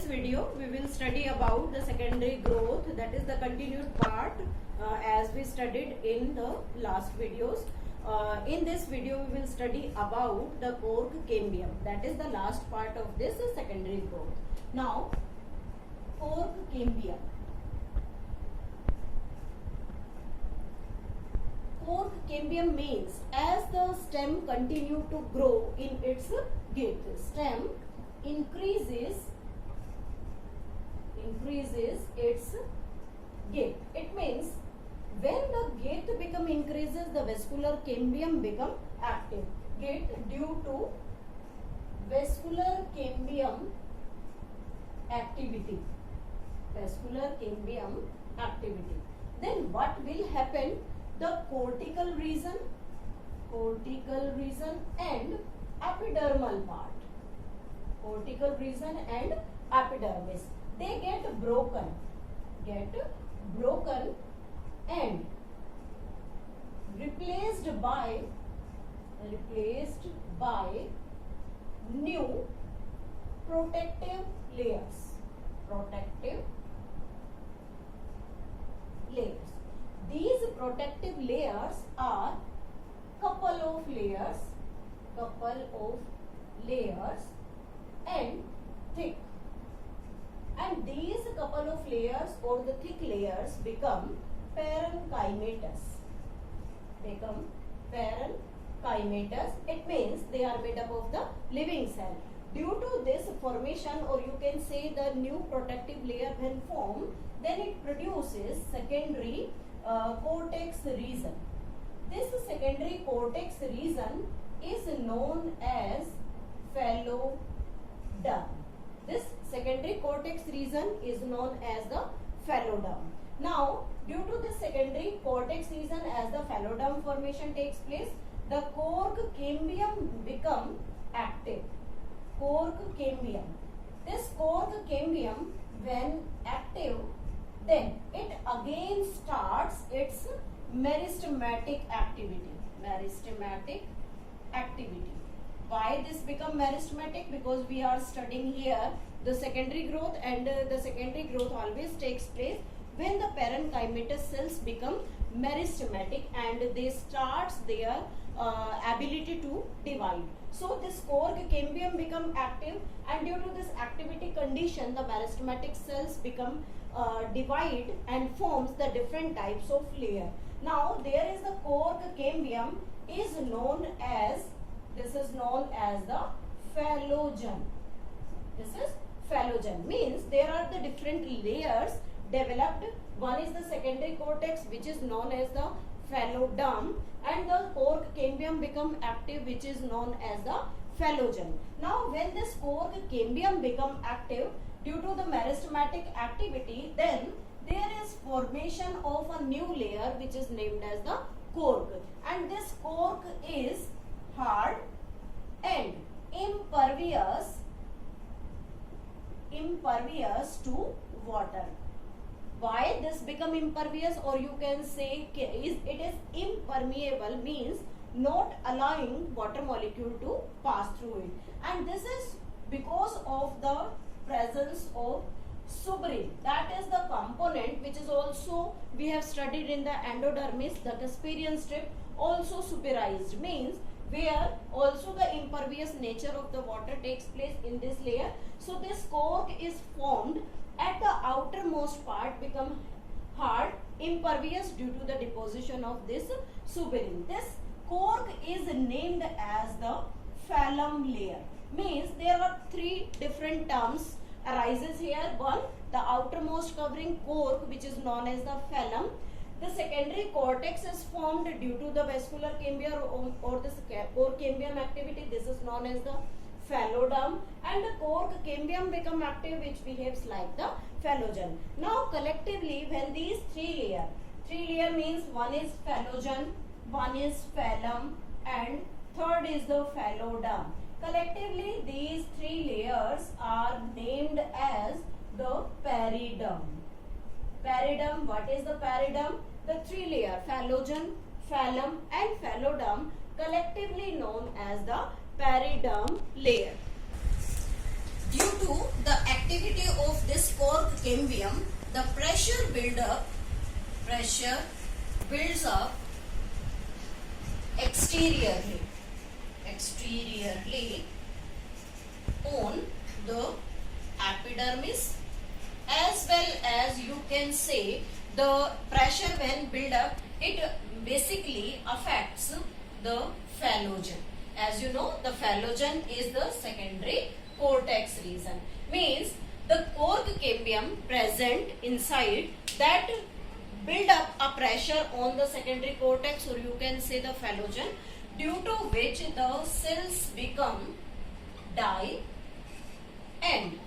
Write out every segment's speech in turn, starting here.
this video we will study about the secondary growth, that is the continued part as we studied in the last videos. In this video we will study about the cork cambium, that is the last part of this secondary growth. Now cork cambium. Cork cambium means as the stem continue to grow in its gait, stem increases its gait. It means when the gait become increases, the vascular cambium become active. Gait due to vascular cambium activity. Vascular cambium activity. Then what will happen? The cortical region and epidermal part. Cortical region and epidermis, they get broken and replaced by new protective layers. These protective layers are couple of layers and thick, and these couple of layers or the thick layers become parenchymatous. It means they are made up of the living cell. Due to this formation, or you can say the new protective layer when formed, then it produces secondary cortex region. This secondary cortex region is known as phallodome. This secondary cortex region is known as the phallodome. Now, due to this secondary cortex region, as the phallodome formation takes place, the cork cambium become active. This cork cambium, when active, then it again starts its meristematic activity. Why this become meristematic? Because we are studying here the secondary growth, and the secondary growth always takes place when the parenchymatous cells become meristematic and they starts their ability to divide. So this cork cambium become active, and due to this activity condition, the meristematic cells become divide and forms the different types of layer. Now there is the cork cambium is known as, this is known as the phallogen. This is phallogen, means there are the different layers developed. One is the secondary cortex, which is known as the phallodome, and the cork cambium become active, which is known as the phallogen. Now when this cork cambium become active due to the meristematic activity, then there is formation of a new layer which is named as the cork, and this cork is hard and impervious to water. Why this become impervious, or you can say it is impermeable, means not allowing water molecule to pass through it, and this is because of the presence of suberin. That is the component which is also we have studied in the endodermis, the Casparian strip, also superized, means where also the impervious nature of the water takes place in this layer. So this cork is formed at the outermost part, become hard, impervious due to the deposition of this suberin. This cork is named as the phallum layer, means there are three different terms arises here. One, the outermost covering cork, which is known as the phallum. The secondary cortex is formed due to the vascular cambium or the cork cambium activity. This is known as the phallodome, and the cork cambium become active, which behaves like the phallogen. Now collectively, when these three layer means one is phallogen, one is phallum, and third is the phallodome. Collectively, these three layers are named as the peridome. What is the peridome? The three layer phallogen, phallum, and phallodome, collectively known as the peridome layer. Due to the activity of this cork cambium, the pressure builds up exteriorly on the epidermis, as well as you can say the pressure when build up, it basically affects the phallogen. As you know, the phallogen is the secondary cortex region. Means the cork cambium present inside that build up a pressure on the secondary cortex, or you can say the phallogen, due to which the cells become die and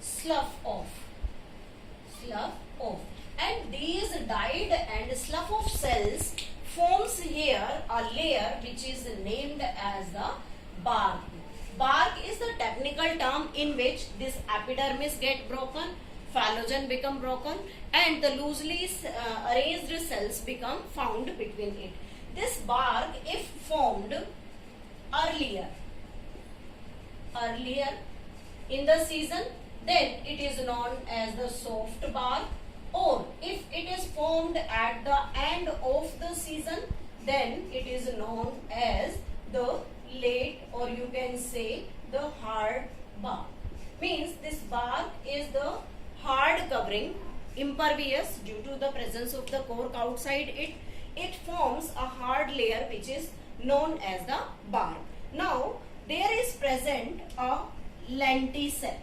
slough off. And these dyed and slough off cells forms here a layer which is named as the bark. Bark is the technical term in which this epidermis get broken, phallogen become broken, and the loosely arranged cells become found between it. This bark, if formed earlier in the season, then it is known as the soft bark, or if it is formed at the end of the season, then it is known as the late, or you can say the hard bark. Means this bark is the hard covering, impervious due to the presence of the cork outside it. It forms a hard layer which is known as the bark. Now there is present a lenticell.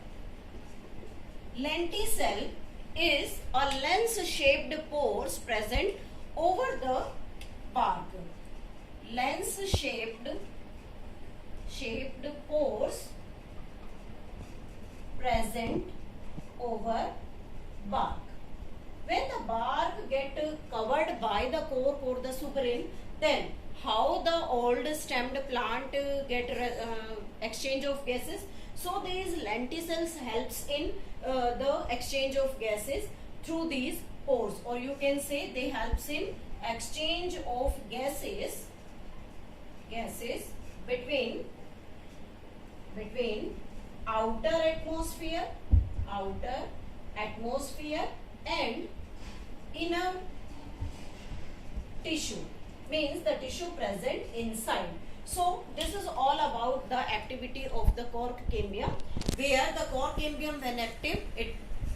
Lenticell is a lens-shaped pores present over the bark. Lens-shaped pores present over bark. When the bark get covered by the cork or the suberin, then how the old stemmed plant get exchange of gases? So these lenticels helps in the exchange of gases through these pores, or you can say they helps in exchange of gases between outer atmosphere and inner tissue, means the tissue present inside. So this is all about the activity of the cork cambium, where the cork cambium when active, it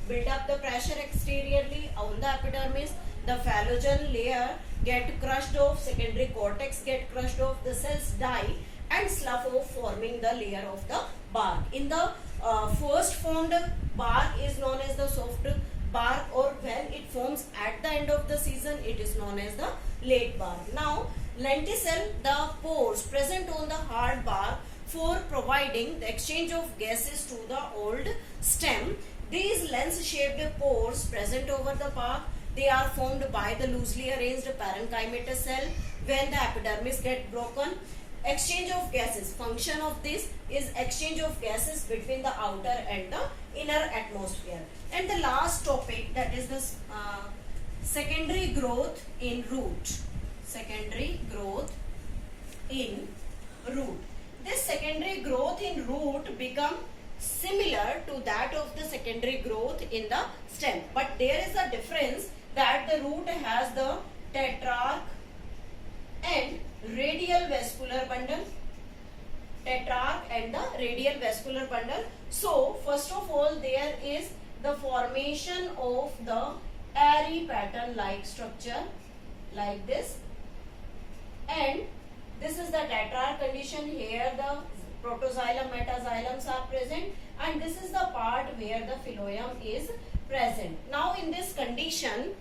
build up the pressure exteriorly on the epidermis, the phallogen layer get crushed off, secondary cortex get crushed off, the cells die and slough off, forming the layer of the bark. In the first formed bark is known as the soft bark, or when it forms at the end of the season, it is known as the late bark. Now lenticell, the pores present on the hard bark for providing the exchange of gases to the old stem. These lens-shaped pores present over the bark, they are formed by the loosely arranged parenchymatous cell. When the epidermis get broken, exchange of gases, function of this is exchange of gases between the outer and the inner atmosphere. And the last topic, that is the secondary growth in root. Secondary growth in root. This secondary growth in root become similar to that of the secondary growth in the stem, but there is a difference that the root has the tetrarch and radial vascular bundle. Tetrarch and the radial vascular bundle. So first of all, there is the formation of the airy pattern like structure like this, and this is the tetrarch condition. Here the protoxylem, metaxylems are present, and this is the part where the phloem is present. Now in this condition,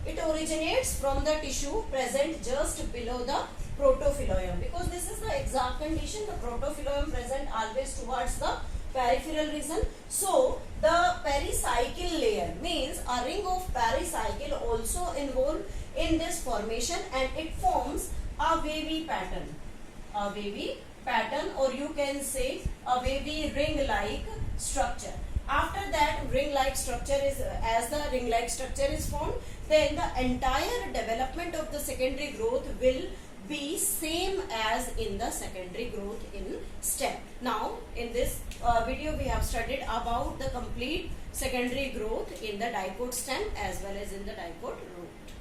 it originates from the tissue present just below the protophloem, because this is the exact condition, the protophloem present always towards the peripheral region. So the pericycle layer, means a ring of pericycle also involved in this formation, and it forms a wavy pattern. A wavy pattern, or you can say a wavy ring-like structure. After that ring-like structure is, as the ring-like structure is formed, then the entire development of the secondary growth will be same as in the secondary growth in stem. Now in this video we have studied about the complete secondary growth in the diploid stem as well as in the diploid root.